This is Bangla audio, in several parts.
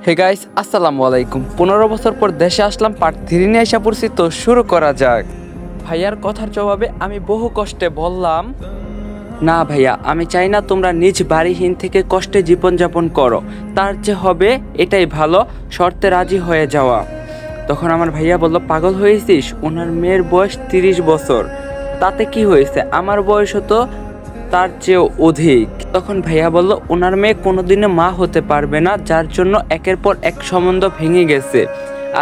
হে গাইস, আসসালামু আলাইকুম। 15 বছর পর দেশে আসলাম, পার্ট 3 নিয়ে এসে পড়ছি, তো শুরু করা যাক। ভাইয়ার কথার জবাবে আমি বহু কষ্টে বললাম, না ভাইয়া, আমি চাই না তোমরা নিজ বাড়িহীন থেকে কষ্টে জীবনযাপন করো, তার যে হবে এটাই ভালো, শর্তে রাজি হয়ে যাওয়া। তখন আমার ভাইয়া বলল, পাগল হয়েছিস? ওনার মেয়ের বয়স 30 বছর, তাতে কি হয়েছে? আমার বয়সও তো তার চেয়েও অধিক। তখন ভাইয়া বলল, ওনার মেয়ে কোনোদিনও মা হতে পারবে না, যার জন্য একের পর এক সম্বন্ধ ভেঙে গেছে,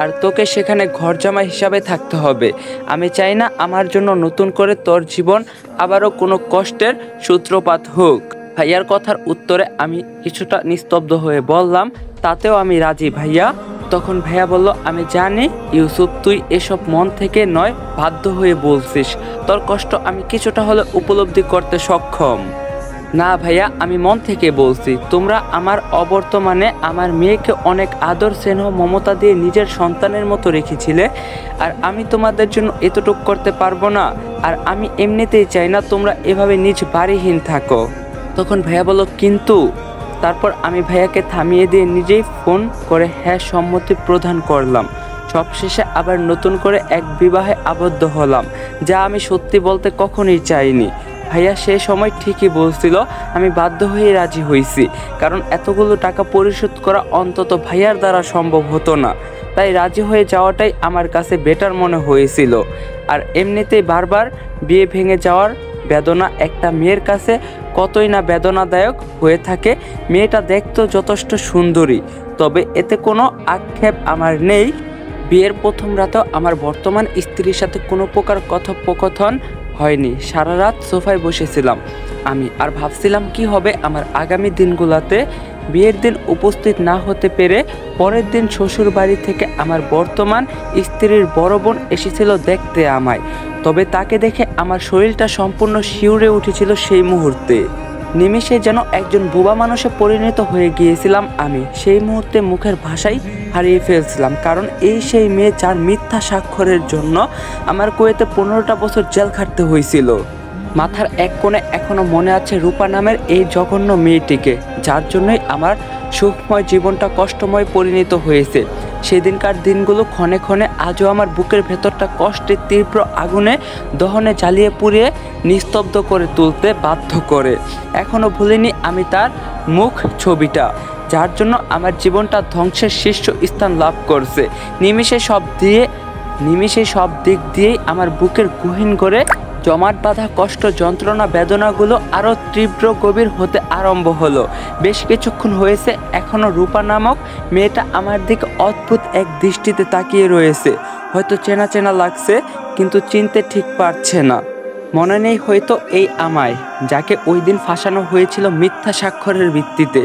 আর তোকে সেখানে ঘর জামাই হিসাবে থাকতে হবে। আমি চাই না আমার জন্য নতুন করে তোর জীবন আবারও কোনো কষ্টের সূত্রপাত হোক। ভাইয়ার কথার উত্তরে আমি কিছুটা নিস্তব্ধ হয়ে বললাম, তাতেও আমি রাজি ভাইয়া। তখন ভাইয়া বলল, আমি জানি ইউসুফ, তুই এসব মন থেকে নয়, বাধ্য হয়ে বলছিস। তোর কষ্ট আমি কিছুটা হলে উপলব্ধি করতে সক্ষম। না ভাইয়া, আমি মন থেকে বলছি। তোমরা আমার অবর্তমানে আমার মেয়েকে অনেক আদর স্নেহ মমতা দিয়ে নিজের সন্তানের মতো রেখেছিলে, আর আমি তোমাদের জন্য এতটুকু করতে পারবো না। আর আমি এমনিতেই চাই না তোমরা এভাবে নিজ বাড়িহীন থাকো। তখন ভাইয়া বলল, কিন্তু। তারপর আমি ভাইয়াকে থামিয়ে দিয়ে নিজেই ফোন করে হ্যাঁ সম্মতি প্রদান করলাম। সবশেষে আবার নতুন করে এক বিবাহে আবদ্ধ হলাম, যা আমি সত্যি বলতে কখনোই চাইনি। ভাইয়া সে সময় ঠিকই বলছিল, আমি বাধ্য হয়ে রাজি হয়েছি, কারণ এতগুলো টাকা পরিশোধ করা অন্তত ভাইয়ার দ্বারা সম্ভব হতো না। তাই রাজি হয়ে যাওয়াটাই আমার কাছে বেটার মনে হয়েছিল। আর এমনিতেই বারবার বিয়ে ভেঙে যাওয়ার বেদনা একটা মেয়ের কাছে কতই না বেদনাদায়ক হয়ে থাকে। মেয়েটা দেখতেও যথেষ্ট সুন্দরী, তবে এতে কোনো আক্ষেপ আমার নেই। বিয়ের প্রথম রাতেও আমার বর্তমান স্ত্রীর সাথে কোনো প্রকার কথোপকথন হয়নি। সারা রাত সোফায় বসেছিলাম আমি, আর ভাবছিলাম কি হবে আমার আগামী দিনগুলোতে। বিয়ের দিন উপস্থিত না হতে পেরে পরের দিন শ্বশুর বাড়ি থেকে আমার বর্তমান স্ত্রীর বড় বোন এসেছিল দেখতে আমায়। তবে তাকে দেখে আমার শরীরটা সম্পূর্ণ শিউরে উঠেছিল। সেই মুহূর্তে নিমেষে যেন একজন বোবা মানুষে পরিণত হয়ে গিয়েছিলাম আমি। সেই মুহূর্তে মুখের ভাষাই হারিয়ে ফেলছিলাম, কারণ এই সেই মেয়ে যার মিথ্যা স্বাক্ষরের জন্য আমার কুয়েতে 15টা বছর জেল খাটতে হয়েছিল। মাথার এক কোণে এখনো মনে আছে রূপা নামের এই জঘন্য মেয়েটিকে, যার জন্যই আমার সুখময় জীবনটা কষ্টময় পরিণত হয়েছে। সেদিনকার দিনগুলো ক্ষণে ক্ষণে আজও আমার বুকের ভেতরটা কষ্টের তীব্র আগুনে দহনে জ্বালিয়ে পুড়িয়ে নিস্তব্ধ করে তুলতে বাধ্য করে। এখনও ভুলিনি আমি তার মুখ ছবিটা, যার জন্য আমার জীবনটা ধ্বংসের শীর্ষ স্থান লাভ করছে। নিমেষে সব দিক দিয়েই আমার বুকের গহীন করে জমাট বাঁধা কষ্ট যন্ত্রণা বেদনাগুলো আরও তীব্র গভীর হতে আরম্ভ হলো। বেশ কিছুক্ষণ হয়েছে, এখনও রূপা নামক মেয়েটা আমার দিকে অদ্ভুত এক দৃষ্টিতে তাকিয়ে রয়েছে। হয়তো চেনা চেনা লাগছে, কিন্তু চিনতে ঠিক পারছে না। মনে নেই হয়তো এই আমায়, যাকে ওই দিন ফাঁসানো হয়েছিল মিথ্যা স্বাক্ষরের ভিত্তিতে।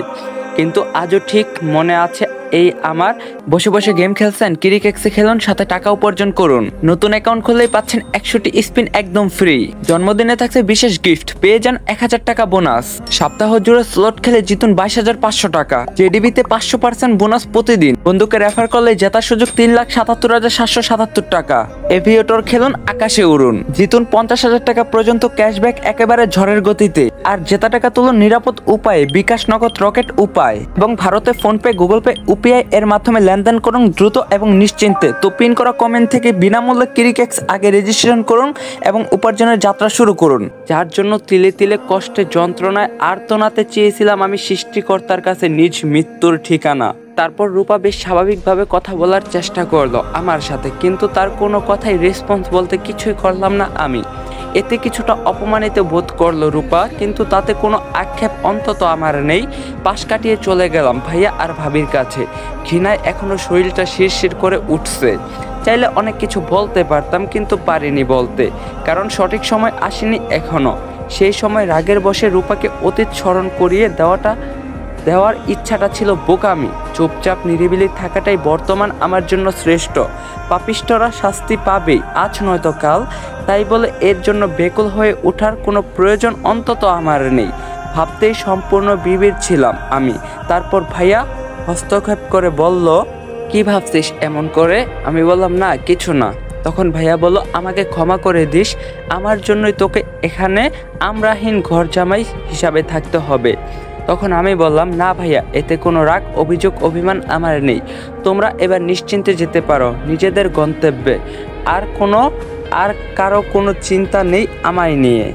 কিন্তু আজও ঠিক মনে আছে এই আমার। বসে বসে গেম খেলছেন, ক্রিকেক্সে খেলুন, সাথে টাকা উপার্জন করুন। নতুন অ্যাকাউন্ট খুললেই পাচ্ছেন 100টি স্পিন একদম ফ্রি। জন্মদিনে থাকছে বিশেষ গিফট, পেয়ে যান 1000 টাকা বোনাস। সপ্তাহ জুড়ে স্লট খেলে জিতুন 22,500 টাকা। জেডিবিতে 500% বোনাস প্রতিদিন। বন্ধুকে রেফার করলে জেতার সুযোগ 3,77,777 টাকা। এভিয়েটর খেলুন, আকাশে উড়ুন, জিতুন 50,000 টাকা পর্যন্ত ক্যাশব্যাক একেবারে ঝড়ের গতিতে। আর জেতা টাকা তুলুন নিরাপদ উপায়ে, বিকাশ, নগদ, রকেট উপায় এবং ভারতে ফোনপে, গুগল পে, ইউপিআই এর মাধ্যমে লেনদেন করুন দ্রুত এবং নিশ্চিন্তে। তো পিন করা কমেন্ট থেকে বিনামূল্যে ক্রিকেক্স আগে রেজিস্ট্রেশন করুন এবং উপার্জনের যাত্রা শুরু করুন। যার জন্য তিলে তিলে কষ্টে যন্ত্রণায় আর্তনাতে চেয়েছিলাম আমি সৃষ্টিকর্তার কাছে নিজ মৃত্যুর ঠিকানা। তারপর রূপা বেশ স্বাভাবিকভাবে কথা বলার চেষ্টা করলো আমার সাথে, কিন্তু তার কোনো কথাই রেসপন্স বলতে কিছুই করলাম না আমি। এতে কিছুটা অপমানিত বোধ করলো রূপা, কিন্তু তাতে কোনো আক্ষেপ অন্তত আমার নেই। পাশ কাটিয়ে চলে গেলাম ভাইয়া আর ভাবির কাছে। ঘৃণায় এখনো শরীরটা শিরশির করে উঠছে। চাইলে অনেক কিছু বলতে পারতাম, কিন্তু পারিনি বলতে, কারণ সঠিক সময় আসেনি এখনো। সেই সময় রাগের বশে রূপাকে অতীত স্মরণ করিয়ে দেওয়ার ইচ্ছাটা ছিল বোকামি। চুপচাপ নিরিবিলি থাকাটাই বর্তমান আমার জন্য শ্রেষ্ঠ। পাপিষ্ঠরা শাস্তি পাবেই, আজ নয়তো কাল। তাই বলে এর জন্য বেকুল হয়ে ওঠার কোনো প্রয়োজন অন্তত আমার নেই। ভাবতেই সম্পূর্ণ বিবির ছিলাম আমি। তারপর ভাইয়া হস্তক্ষেপ করে বলল, কি ভাবছিস এমন করে? আমি বললাম, না কিছু না। তখন ভাইয়া বলল, আমাকে ক্ষমা করে দিস, আমার জন্যই তোকে এখানে আমরাহীন ঘর জামাই হিসাবে থাকতে হবে। তখন আমি বললাম, না ভাইয়া, এতে কোনো রাগ অভিযোগ অভিমান আমার নেই। তোমরা এবার নিশ্চিন্তে যেতে পারো নিজেদের গন্তব্যে। আর কারো কোনো চিন্তা নেই আমায় নিয়ে।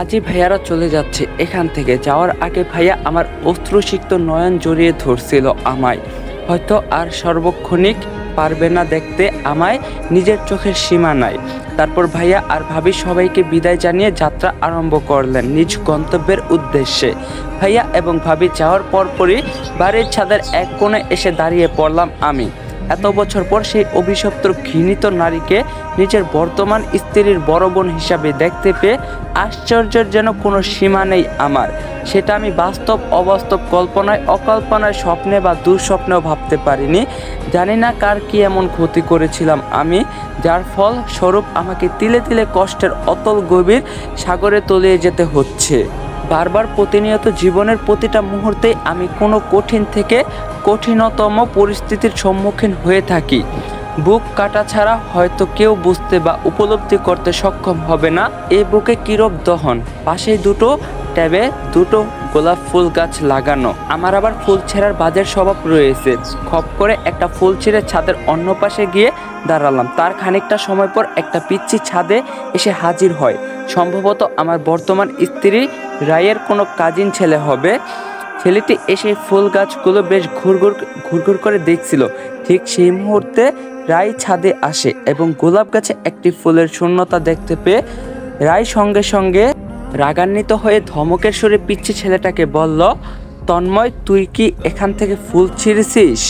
আজই ভাইয়ারা চলে যাচ্ছে এখান থেকে। যাওয়ার আগে ভাইয়া আমার অশ্রুসিক্ত নয়ন জড়িয়ে ধরছিল আমায়। হয়তো আর সর্বক্ষণিক পারবে না দেখতে আমায়, নিজের চোখের সীমা নাই। তারপর ভাইয়া আর ভাবি সবাইকে বিদায় জানিয়ে যাত্রা আরম্ভ করলেন নিজ গন্তব্যের উদ্দেশ্যে। ভাইয়া এবং ভাবি যাওয়ার পরপরই বাড়ির ছাদের এক কোণে এসে দাঁড়িয়ে পড়লাম আমি। এত বছর পর সেই অভিশপ্ত ঘৃণিত নারীকে নিজের বর্তমান স্ত্রীর বড় বোন হিসাবে দেখতে পেয়ে আশ্চর্যের যেন কোনো সীমা নেই আমার। সেটা আমি বাস্তব অবাস্তব, কল্পনায় অকল্পনায়, স্বপ্নে বা দুঃস্বপ্নেও ভাবতে পারিনি। জানি না কার কি এমন ক্ষতি করেছিলাম আমি, যার ফল স্বরূপ আমাকে তিলে তিলে কষ্টের অতল গভীর সাগরে তলিয়ে যেতে হচ্ছে। বারবার প্রতিনিয়ত জীবনের প্রতিটা মুহূর্তেই আমি কোনো কঠিন থেকে কঠিনতম পরিস্থিতির সম্মুখীন হয়ে থাকি। বুক কাটা ছাড়া হয়তো কেউ বুঝতে বা উপলব্ধি করতে সক্ষম হবে না এই বুকে কিরূপ দহন। পাশেই দুটো ট্যাবে দুটো গোলাপ ফুল গাছ লাগানো। আমার আবার ফুল ছেঁড়ার বাজের স্বভাব রয়েছে। খপ করে একটা ফুল ছিঁড়ে ছাদের অন্য পাশে গিয়ে দাঁড়ালাম। তার খানিকটা সময় পর একটা পিচ্চি ছাদে এসে হাজির হয়। সম্ভবত আমার বর্তমান স্ত্রী রায়ের কোনো কাজিন ছেলে হবে। ছেলেটি এসে ফুল গাছগুলো বেশ ঘুরঘুর করে দেখছিল। ঠিক সেই মুহূর্তে রায় ছাদে আসে এবং গোলাপ গাছে একটি ফুলের শূন্যতা দেখতে পেয়ে রায় সঙ্গে সঙ্গে রাগান্বিত হয়ে ধমকের সুরে পিচ্চি ছেলেটাকে বলল, তন্ময়, তুই কি এখান থেকে ফুল ছিঁড়েছিস?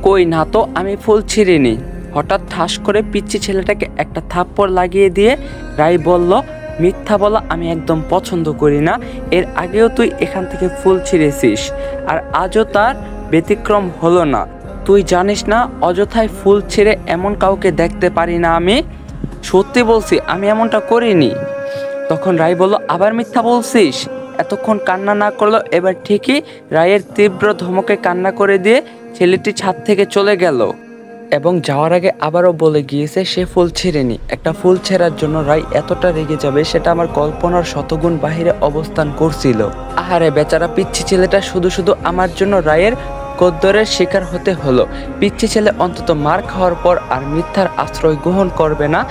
কই না তো, আমি ফুল ছিঁড়িনি। হঠাৎ ঠাস করে পিচ্চি ছেলেটাকে একটা থাপ্পড় লাগিয়ে দিয়ে রায় বলল, মিথ্যা বলা আমি একদম পছন্দ করি না। এর আগেও তুই এখান থেকে ফুল ছিঁড়েছিস, আর আজও তার ব্যতিক্রম হলো না। তুই জানিস না অযথায় ফুল ছিঁড়ে এমন কাউকে দেখতে পারি না আমি। সত্যি বলছি, আমি এমনটা করিনি। তখন রায় বলল, আবার মিথ্যা বলছিস? এতক্ষণ কান্না না করলো, এবার ঠিকই রায়ের তীব্র ধমকে কান্না করে দিয়ে ছেলেটি ছাদ থেকে চলে গেল এবং যাওয়ার আগে আবারও বলে গিয়েছে সে ফুল ছিঁড়েনি। একটা ফুল ছেঁড়ার জন্য রায় এতটা রেগে যাবে সেটা আমার কল্পনার শতগুণ বাহিরে অবস্থান করছিল। আহারে বেচারা পিচ্ছি ছেলেটা, শুধু শুধু আমার জন্য রায়ের কদ্দরের শিকার হতে হলো। পিচ্ছি ছেলে অন্তত মার খাওয়ার পর আর মিথ্যার আশ্রয় গ্রহণ করবে না।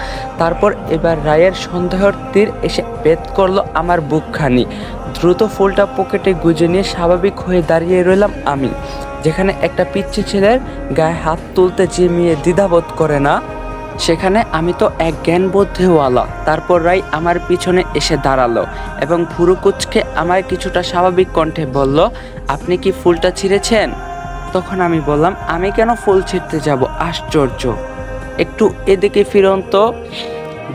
তারপর এবার রায়ের সন্দেহের তীর এসে ভেদ করলো আমার বুকখানি। দ্রুত ফুলটা পকেটে গুজে নিয়ে স্বাভাবিক হয়ে দাঁড়িয়ে রইলাম আমি। যেখানে একটা পিচ্ছি ছেলের গায়ে হাত তুলতে যে মেয়ে দ্বিধাবোধ করে না, সেখানে আমি তো এক জ্ঞানবোধওয়ালা। তারপর রায় আমার পিছনে এসে দাঁড়ালো এবং ভুরু কুঁচকে আমায় কিছুটা স্বাভাবিক কণ্ঠে বলল, আপনি কি ফুলটা ছিঁড়েছেন? তখন আমি বললাম, আমি কেন ফুল ছিঁড়তে যাব? আশ্চর্য, একটু এদিকে ফিরুন তো।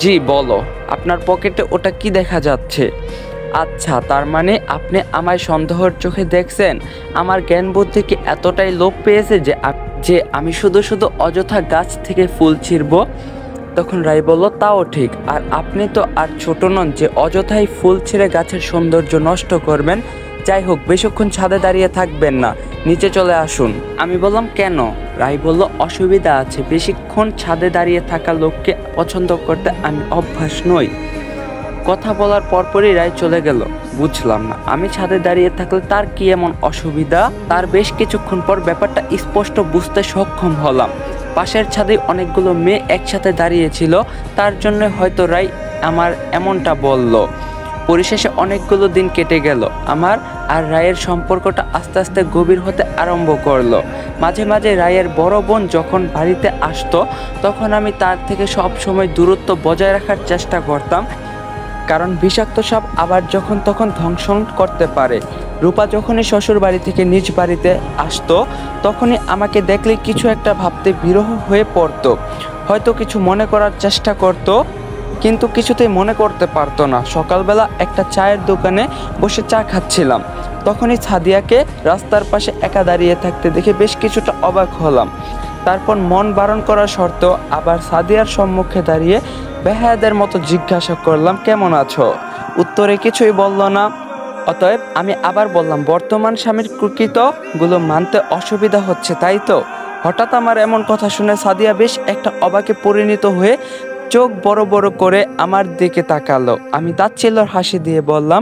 জি বলো, আপনার পকেটে ওটা কি দেখা যাচ্ছে? আচ্ছা, তার মানে আপনি আমায় সন্দেহের চোখে দেখছেন? আমার জ্ঞান বুদ্ধি কি এতটাই লোপ পেয়েছে যে আমি শুধু শুধু অযথা গাছ থেকে ফুল ছিঁড়ব? তখন রায় বলল, তাও ঠিক, আর আপনি তো আর ছোট নন যে অযথাই ফুল ছিঁড়ে গাছের সৌন্দর্য নষ্ট করবেন। যাই হোক, বেশিক্ষণ ছাদে দাঁড়িয়ে থাকবেন না, নিচে চলে আসুন। আমি বললাম, কেন? রায় বলল, অসুবিধা আছে। বেশিক্ষণ ছাদে দাঁড়িয়ে থাকা লোককে পছন্দ করতে আমি অভ্যাস নই। কথা বলার পরপরই রায় চলে গেল। বুঝলাম না, আমি ছাদে দাঁড়িয়ে থাকলে তার কি এমন অসুবিধা? তার বেশ কিছুক্ষণ পর ব্যাপারটা স্পষ্ট বুঝতে সক্ষম হলাম। পাশের ছাদে অনেকগুলো মেয়ে একসাথে দাঁড়িয়েছিল, তার জন্য হয়তো রায় আমার এমনটা বলল। পরিশেষে অনেকগুলো দিন কেটে গেল। আমার আর রায়ের সম্পর্কটা আস্তে আস্তে গভীর হতে আরম্ভ করলো। মাঝে মাঝে রায়ের বড় বোন যখন বাড়িতে আসতো, তখন আমি তার থেকে সব সময় দূরত্ব বজায় রাখার চেষ্টা করতাম, কারণ বিষাক্ত সাপ আবার যখন তখন ধ্বংস করতে পারে। রূপা যখনই শ্বশুর বাড়ি থেকে নিজ বাড়িতে আসতো, তখনই আমাকে দেখলে কিছু একটা ভাবতে বিরহ হয়ে পড়তো। হয়তো কিছু মনে করার চেষ্টা করত, কিন্তু কিছুতেই মনে করতে পারতো না। সকালবেলা একটা চায়ের দোকানে বসে চা খাচ্ছিলাম, তখনই সাদিয়াকে রাস্তার পাশে একা দাঁড়িয়ে থাকতে দেখে বেশ কিছুটা অবাক হলাম। তারপর মন বারণ করা সত্ত্বেও আবার সাদিয়ার সম্মুখে দাঁড়িয়ে বেহায়াদের মতো জিজ্ঞাসা করলাম, কেমন আছো? উত্তরে কিছুই বলল না। অতএব আমি আবার বললাম, বর্তমান স্বামীর কৃতগুলো মানতে অসুবিধা হচ্ছে, তাই তো? হঠাৎ আমার এমন কথা শুনে সাদিয়া বেশ একটা অবাকে পরিণত হয়ে চোখ বড় বড় করে আমার দিকে তাকালো। আমি তাচ্ছিল্যের হাসি দিয়ে বললাম,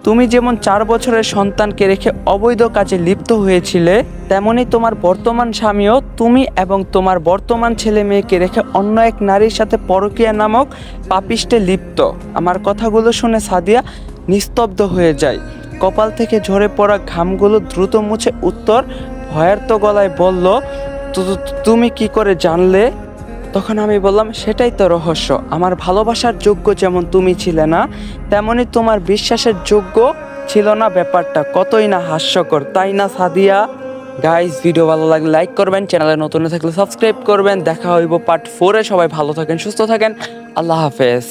তুমি যেমন 4 বছরের সন্তানকে রেখে অবৈধ কাজে লিপ্ত হয়েছিলে, তেমনি তোমার বর্তমান স্বামীও তুমি এবং তোমার বর্তমান ছেলে মেয়েকে রেখে অন্য এক নারীর সাথে পরকীয়া নামক পাপিষ্ঠে লিপ্ত। আমার কথাগুলো শুনে সাদিয়া নিস্তব্ধ হয়ে যায়। কপাল থেকে ঝরে পড়া ঘামগুলো দ্রুত মুছে উত্তর ভয়ার্ত গলায় বলল, তুমি কি করে জানলে? তখন আমি বললাম, সেটাই তো রহস্য। আমার ভালোবাসার যোগ্য যেমন তুমি ছিলে না, তেমনি তোমার বিশ্বাসের যোগ্য ছিল না। ব্যাপারটা কতই না হাস্যকর, তাই না সাদিয়া? গাইস, ভিডিও ভালো লাগলে লাইক করবেন, চ্যানেলে নতুন থাকলে সাবস্ক্রাইব করবেন। দেখা হইব পার্ট 4-এ। সবাই ভালো থাকেন, সুস্থ থাকেন, আল্লাহ হাফেজ।